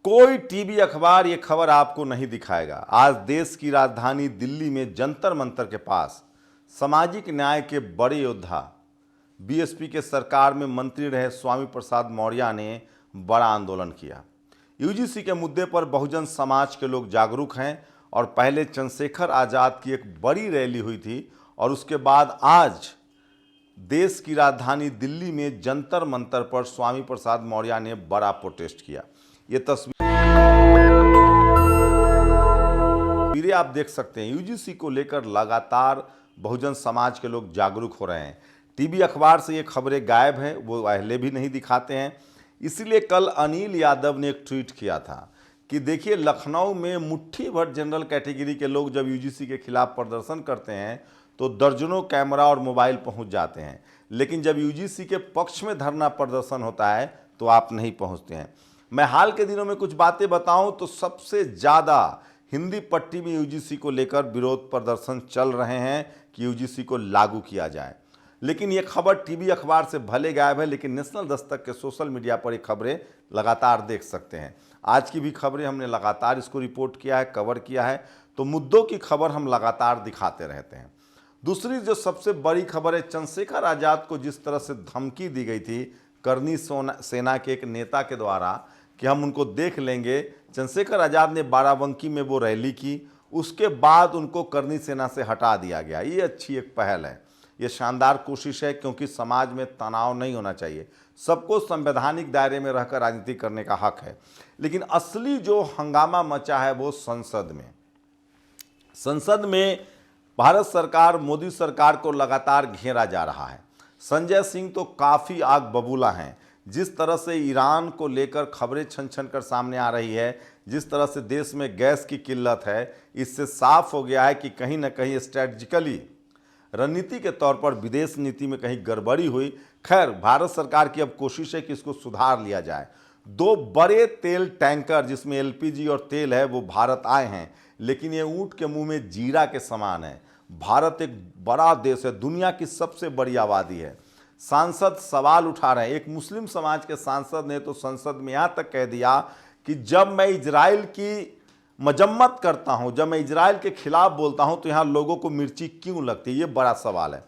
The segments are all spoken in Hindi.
कोई टीवी अखबार ये खबर आपको नहीं दिखाएगा। आज देश की राजधानी दिल्ली में जंतर मंतर के पास सामाजिक न्याय के बड़े योद्धा बीएसपी के सरकार में मंत्री रहे स्वामी प्रसाद मौर्य ने बड़ा आंदोलन किया। यूजीसी के मुद्दे पर बहुजन समाज के लोग जागरूक हैं और पहले चंद्रशेखर आज़ाद की एक बड़ी रैली हुई थी और उसके बाद आज देश की राजधानी दिल्ली में जंतर मंतर पर स्वामी प्रसाद मौर्य ने बड़ा प्रोटेस्ट किया। ये तस्वीरें आप देख सकते हैं। यूजीसी को लेकर लगातार बहुजन समाज के लोग जागरूक हो रहे हैं। टीवी अखबार से ये खबरें गायब हैं, वो पहले भी नहीं दिखाते हैं। इसीलिए कल अनिल यादव ने एक ट्वीट किया था कि देखिए, लखनऊ में मुट्ठी भर जनरल कैटेगरी के लोग जब यूजीसी के खिलाफ प्रदर्शन करते हैं तो दर्जनों कैमरा और मोबाइल पहुंच जाते हैं, लेकिन जब यूजीसी के पक्ष में धरना प्रदर्शन होता है तो आप नहीं पहुंचते हैं। मैं हाल के दिनों में कुछ बातें बताऊं तो सबसे ज़्यादा हिंदी पट्टी में यूजीसी को लेकर विरोध प्रदर्शन चल रहे हैं कि यूजीसी को लागू किया जाए। लेकिन ये खबर टीवी अखबार से भले गायब है, लेकिन नेशनल दस्तक के सोशल मीडिया पर ये खबरें लगातार देख सकते हैं। आज की भी खबरें हमने लगातार इसको रिपोर्ट किया है, कवर किया है, तो मुद्दों की खबर हम लगातार दिखाते रहते हैं। दूसरी जो सबसे बड़ी खबर है, चंद्रशेखर आज़ाद को जिस तरह से धमकी दी गई थी करनी सेना के एक नेता के द्वारा कि हम उनको देख लेंगे। चंद्रशेखर आज़ाद ने बाराबंकी में वो रैली की, उसके बाद उनको करनी सेना से हटा दिया गया। ये अच्छी एक पहल है, ये शानदार कोशिश है, क्योंकि समाज में तनाव नहीं होना चाहिए। सबको संवैधानिक दायरे में रहकर राजनीति करने का हक है। लेकिन असली जो हंगामा मचा है वो संसद में भारत सरकार, मोदी सरकार को लगातार घेरा जा रहा है। संजय सिंह तो काफ़ी आग बबूला हैं। जिस तरह से ईरान को लेकर खबरें छन छन कर सामने आ रही है, जिस तरह से देश में गैस की किल्लत है, इससे साफ हो गया है कि कहीं ना कहीं स्ट्रेटजिकली रणनीति के तौर पर विदेश नीति में कहीं गड़बड़ी हुई। खैर, भारत सरकार की अब कोशिश है कि इसको सुधार लिया जाए। 2 बड़े तेल टैंकर जिसमें एलपीजी और तेल है वो भारत आए हैं, लेकिन ये ऊंट के मुंह में जीरा के समान है। भारत एक बड़ा देश है, दुनिया की सबसे बड़ी आबादी है। सांसद सवाल उठा रहे हैं। एक मुस्लिम समाज के सांसद ने तो संसद में यहाँ तक कह दिया कि जब मैं इजराइल की मजम्मत करता हूँ, जब मैं इजराइल के खिलाफ बोलता हूँ तो यहाँ लोगों को मिर्ची क्यों लगती है। ये बड़ा सवाल है।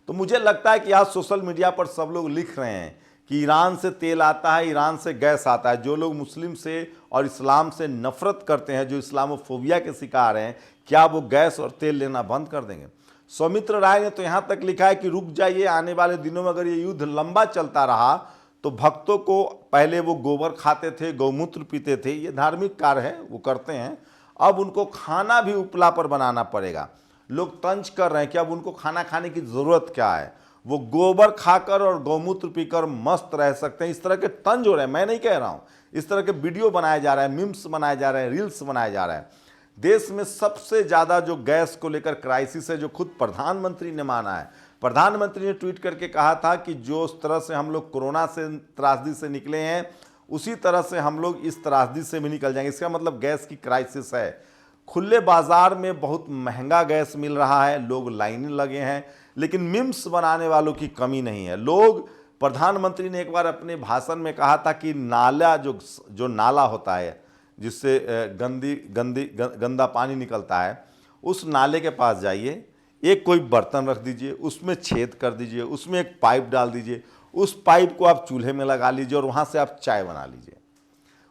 तो मुझे लगता है कि आज सोशल मीडिया पर सब लोग लिख रहे हैं कि ईरान से तेल आता है, ईरान से गैस आता है। जो लोग मुस्लिम से और इस्लाम से नफरत करते हैं, जो इस्लामोफोबिया के शिकार हैं, क्या वो गैस और तेल लेना बंद कर देंगे? सौमित्र राय ने तो यहाँ तक लिखा है कि रुक जाइए, आने वाले दिनों में अगर ये युद्ध लंबा चलता रहा तो भक्तों को, पहले वो गोबर खाते थे, गौमूत्र पीते थे, ये धार्मिक कार्य है, वो करते हैं, अब उनको खाना भी उपला पर बनाना पड़ेगा। लोग तंज कर रहे हैं कि अब उनको खाना खाने की ज़रूरत क्या है, वो गोबर खाकर और गौमूत्र पीकर मस्त रह सकते हैं। इस तरह के तंज हो रहे हैं, मैं नहीं कह रहा हूँ। इस तरह के वीडियो बनाए जा रहे हैं, मीम्स बनाए जा रहे हैं, रील्स बनाए जा रहे हैं। देश में सबसे ज़्यादा जो गैस को लेकर क्राइसिस है, जो खुद प्रधानमंत्री ने माना है। प्रधानमंत्री ने ट्वीट करके कहा था कि जो उस तरह से हम लोग कोरोना से त्रासदी से निकले हैं, उसी तरह से हम लोग इस त्रासदी से भी निकल जाएंगे। इसका मतलब गैस की क्राइसिस है। खुले बाजार में बहुत महंगा गैस मिल रहा है, लोग लाइनें लगे हैं, लेकिन मीम्स बनाने वालों की कमी नहीं है। लोग, प्रधानमंत्री ने एक बार अपने भाषण में कहा था कि नाला जो नाला होता है जिससे गंदा पानी निकलता है, उस नाले के पास जाइए, एक कोई बर्तन रख दीजिए, उसमें छेद कर दीजिए, उसमें एक पाइप डाल दीजिए, उस पाइप को आप चूल्हे में लगा लीजिए और वहाँ से आप चाय बना लीजिए।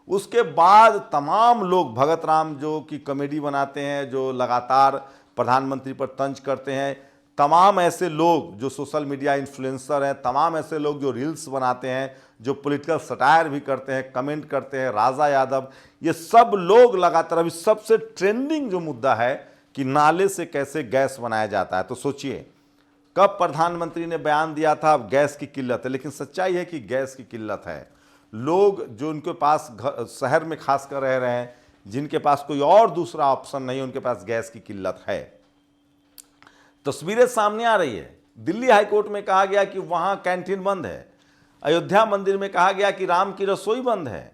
उसके बाद तमाम लोग, भगत राम जो कि कॉमेडी बनाते हैं, जो लगातार प्रधानमंत्री पर तंज करते हैं, तमाम ऐसे लोग जो सोशल मीडिया इन्फ्लुएंसर हैं, तमाम ऐसे लोग जो रील्स बनाते हैं, जो पॉलिटिकल सटायर भी करते हैं, कमेंट करते हैं, राजा यादव, ये सब लोग लगातार, अभी सबसे ट्रेंडिंग जो मुद्दा है कि नाले से कैसे गैस बनाया जाता है। तो सोचिए, कब प्रधानमंत्री ने बयान दिया था अब गैस की किल्लत है, लेकिन सच्चाई है कि गैस की किल्लत है। लोग जो उनके पास शहर में खासकर रह रहे हैं, जिनके पास कोई और दूसरा ऑप्शन नहीं, उनके पास गैस की किल्लत है। तस्वीरें सामने आ रही है। दिल्ली हाईकोर्ट में कहा गया कि वहां कैंटीन बंद है। अयोध्या मंदिर में कहा गया कि राम की रसोई बंद है।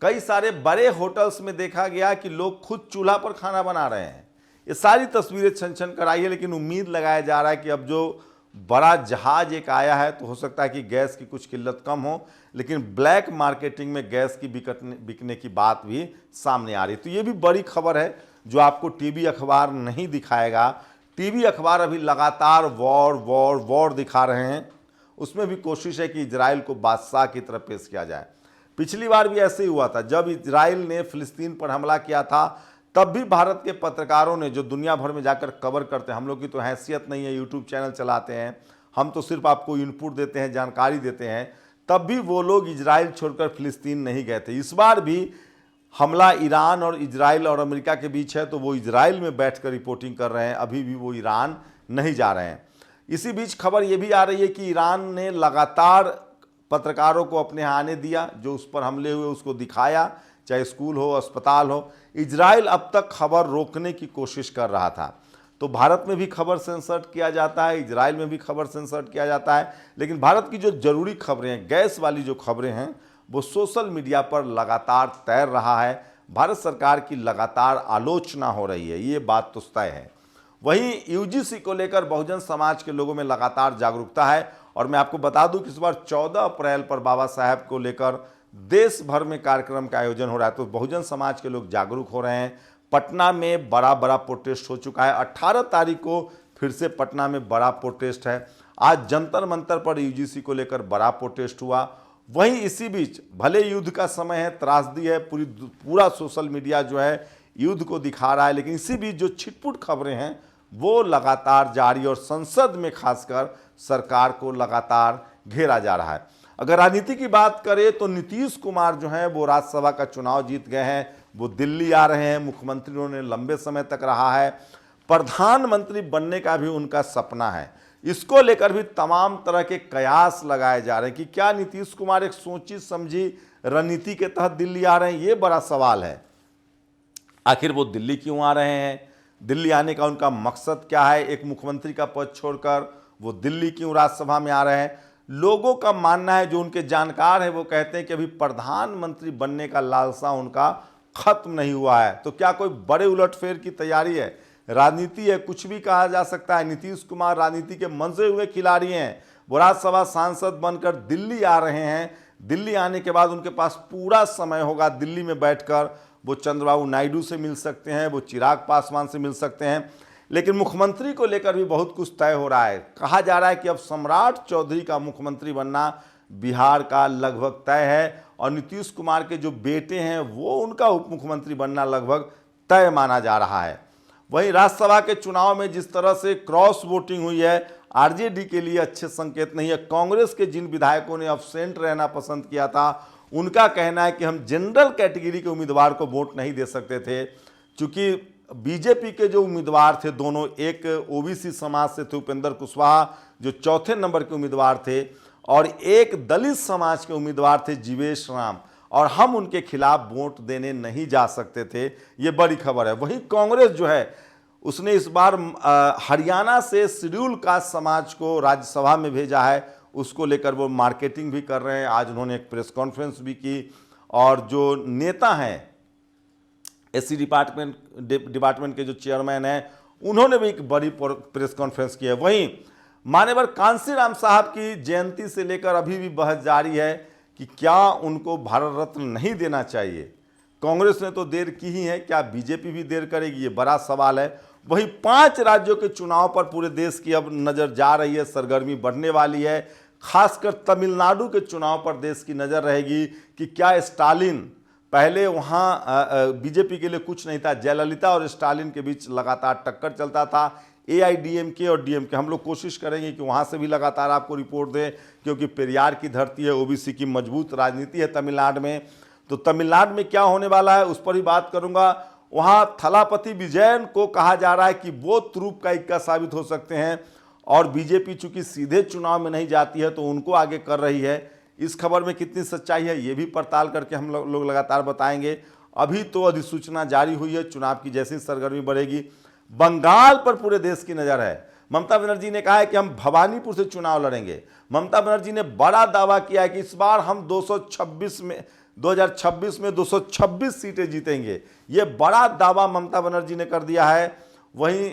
कई सारे बड़े होटल्स में देखा गया कि लोग खुद चूल्हा पर खाना बना रहे हैं। ये सारी तस्वीरें छन छन कर आई है, लेकिन उम्मीद लगाया जा रहा है कि अब जो बड़ा जहाज एक आया है, तो हो सकता है कि गैस की कुछ किल्लत कम हो, लेकिन ब्लैक मार्केटिंग में गैस की बिकने की बात भी सामने आ रही। तो ये भी बड़ी खबर है जो आपको टीवी अखबार नहीं दिखाएगा। टीवी अखबार अभी लगातार वॉर वॉर वॉर दिखा रहे हैं, उसमें भी कोशिश है कि इजराइल को बादशाह की तरफ पेश किया जाए। पिछली बार भी ऐसे ही हुआ था, जब इजराइल ने फिलिस्तीन पर हमला किया था, तब भी भारत के पत्रकारों ने, जो दुनिया भर में जाकर कवर करते हैं, हम लोग की तो हैसियत नहीं है, यूट्यूब चैनल चलाते हैं, हम तो सिर्फ आपको इनपुट देते हैं, जानकारी देते हैं, तब भी वो लोग इजराइल छोड़कर फिलिस्तीन नहीं गए थे। इस बार भी हमला ईरान और इजराइल और अमेरिका के बीच है, तो वो इजराइल में बैठकर रिपोर्टिंग कर रहे हैं, अभी भी वो ईरान नहीं जा रहे हैं। इसी बीच खबर ये भी आ रही है कि ईरान ने लगातार पत्रकारों को अपने यहाँ आने दिया, जो उस पर हमले हुए उसको दिखाया, चाहे स्कूल हो, अस्पताल हो। इजराइल अब तक खबर रोकने की कोशिश कर रहा था। तो भारत में भी खबर सेंसर्ड किया जाता है, इजराइल में भी खबर सेंसर्ड किया जाता है, लेकिन भारत की जो जरूरी खबरें हैं, गैस वाली जो खबरें हैं, वो सोशल मीडिया पर लगातार तैर रहा है। भारत सरकार की लगातार आलोचना हो रही है, ये बात तो तय है। वहीं यूजीसी को लेकर बहुजन समाज के लोगों में लगातार जागरूकता है, और मैं आपको बता दूं कि इस बार 14 अप्रैल पर बाबा साहब को लेकर देश भर में कार्यक्रम का आयोजन हो रहा है। तो बहुजन समाज के लोग जागरूक हो रहे हैं। पटना में बड़ा प्रोटेस्ट हो चुका है, 18 तारीख को फिर से पटना में बड़ा प्रोटेस्ट है। आज जंतर मंतर पर यूजीसी को लेकर बड़ा प्रोटेस्ट हुआ। वहीं इसी बीच भले युद्ध का समय है, त्रासदी है, पूरा सोशल मीडिया जो है युद्ध को दिखा रहा है, लेकिन इसी बीच जो छिटपुट खबरें हैं वो लगातार जारी, और संसद में खासकर सरकार को लगातार घेरा जा रहा है। अगर राजनीति की बात करें तो नीतीश कुमार जो हैं वो राज्यसभा का चुनाव जीत गए हैं, वो दिल्ली आ रहे हैं, मुख्यमंत्री उन्होंने लंबे समय तक रहा है, प्रधानमंत्री बनने का भी उनका सपना है। इसको लेकर भी तमाम तरह के कयास लगाए जा रहे हैं कि क्या नीतीश कुमार एक सोची समझी रणनीति के तहत दिल्ली आ रहे हैं, ये बड़ा सवाल है। आखिर वो दिल्ली क्यों आ रहे हैं, दिल्ली आने का उनका मकसद क्या है, एक मुख्यमंत्री का पद छोड़कर वो दिल्ली क्यों राज्यसभा में आ रहे हैं। लोगों का मानना है, जो उनके जानकार हैं वो कहते हैं कि अभी प्रधानमंत्री बनने का लालसा उनका खत्म नहीं हुआ है। तो क्या कोई बड़े उलटफेर की तैयारी है, राजनीति है, कुछ भी कहा जा सकता है। नीतीश कुमार राजनीति के मंजे हुए खिलाड़ी हैं, वो राज्यसभा सांसद बनकर दिल्ली आ रहे हैं। दिल्ली आने के बाद उनके पास पूरा समय होगा, दिल्ली में बैठकर वो चंद्रबाबू नायडू से मिल सकते हैं, वो चिराग पासवान से मिल सकते हैं। लेकिन मुख्यमंत्री को लेकर भी बहुत कुछ तय हो रहा है। कहा जा रहा है कि अब सम्राट चौधरी का मुख्यमंत्री बनना बिहार का लगभग तय है, और नीतीश कुमार के जो बेटे हैं वो उनका उप मुख्यमंत्री बनना लगभग तय माना जा रहा है। वहीं राज्यसभा के चुनाव में जिस तरह से क्रॉस वोटिंग हुई है, आरजेडी के लिए अच्छे संकेत नहीं है। कांग्रेस के जिन विधायकों ने अब्सेंट रहना पसंद किया था, उनका कहना है कि हम जनरल कैटेगरी के उम्मीदवार को वोट नहीं दे सकते थे, क्योंकि बीजेपी के जो उम्मीदवार थे दोनों, एक ओबीसी समाज से थे उपेंद्र कुशवाहा जो चौथे नंबर के उम्मीदवार थे, और एक दलित समाज के उम्मीदवार थे जीवेश राम, और हम उनके खिलाफ वोट देने नहीं जा सकते थे। ये बड़ी खबर है। वहीं कांग्रेस जो है उसने इस बार हरियाणा से शेड्यूल कास्ट समाज को राज्यसभा में भेजा है, उसको लेकर वो मार्केटिंग भी कर रहे हैं। आज उन्होंने एक प्रेस कॉन्फ्रेंस भी की, और जो नेता हैं एससी डिपार्टमेंट के जो चेयरमैन हैं, उन्होंने भी एक बड़ी प्रेस कॉन्फ्रेंस की है। वहीं मान्यवर कांशीराम साहब की जयंती से लेकर अभी भी बहस जारी है कि क्या उनको भारत रत्न नहीं देना चाहिए। कांग्रेस ने तो देर की ही है, क्या बीजेपी भी देर करेगी, ये बड़ा सवाल है। वहीं 5 राज्यों के चुनाव पर पूरे देश की अब नज़र जा रही है, सरगर्मी बढ़ने वाली है। खासकर तमिलनाडु के चुनाव पर देश की नज़र रहेगी कि क्या स्टालिन, पहले वहाँ बीजेपी के लिए कुछ नहीं था, जयललिता और स्टालिन के बीच लगातार टक्कर चलता था, एआईडीएमके और डीएमके। हम लोग कोशिश करेंगे कि वहाँ से भी लगातार आपको रिपोर्ट दें, क्योंकि पेरियार की धरती है, ओबीसी की मजबूत राजनीति है तमिलनाडु में। तो तमिलनाडु में क्या होने वाला है उस पर ही बात करूँगा। वहाँ थलापति विजयन को कहा जा रहा है कि वो तुरुप का इक्का साबित हो सकते हैं, और बीजेपी चूंकि सीधे चुनाव में नहीं जाती है तो उनको आगे कर रही है। इस खबर में कितनी सच्चाई है ये भी पड़ताल करके हम लोग लगातार बताएंगे। अभी तो अधिसूचना जारी हुई है, चुनाव की जैसी सरगर्मी बढ़ेगी। बंगाल पर पूरे देश की नज़र है। ममता बनर्जी ने कहा है कि हम भवानीपुर से चुनाव लड़ेंगे। ममता बनर्जी ने बड़ा दावा किया है कि इस बार हम 2026 में 226 सीटें जीतेंगे। ये बड़ा दावा ममता बनर्जी ने कर दिया है। वहीं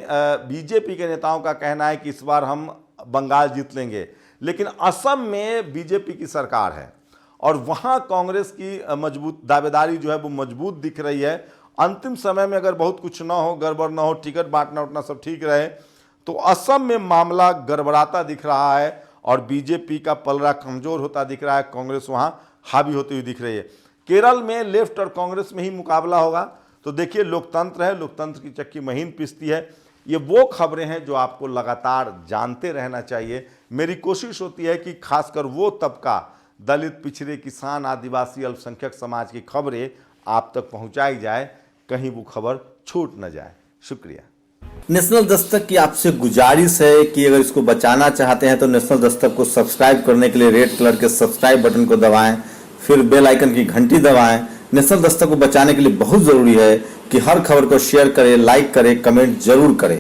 बीजेपी के नेताओं का कहना है कि इस बार हम बंगाल जीत लेंगे, लेकिन असम में बीजेपी की सरकार है और वहां कांग्रेस की मजबूत दावेदारी जो है वो मजबूत दिख रही है। अंतिम समय में अगर बहुत कुछ ना हो, गड़बड़ ना हो, टिकट बांटना उठना सब ठीक रहे, तो असम में मामला गड़बड़ाता दिख रहा है और बीजेपी का पलड़ा कमजोर होता दिख रहा है, कांग्रेस वहां हावी होती हुई दिख रही है। केरल में लेफ्ट और कांग्रेस में ही मुकाबला होगा। तो देखिए, लोकतंत्र है, लोकतंत्र की चक्की महीन पिसती है। ये वो खबरें हैं जो आपको लगातार जानते रहना चाहिए। मेरी कोशिश होती है कि खासकर वो तबका, दलित, पिछड़े, किसान, आदिवासी, अल्पसंख्यक समाज की खबरें आप तक पहुंचाई जाए, कहीं वो खबर छूट न जाए। शुक्रिया। नेशनल दस्तक की आपसे गुजारिश है कि अगर इसको बचाना चाहते हैं तो नेशनल दस्तक को सब्सक्राइब करने के लिए रेड कलर के सब्सक्राइब बटन को दबाएं, फिर बेल आइकन की घंटी दबाएं। नेशनल दस्तक को बचाने के लिए बहुत जरूरी है कि हर खबर को शेयर करें, लाइक करें, कमेंट जरूर करें।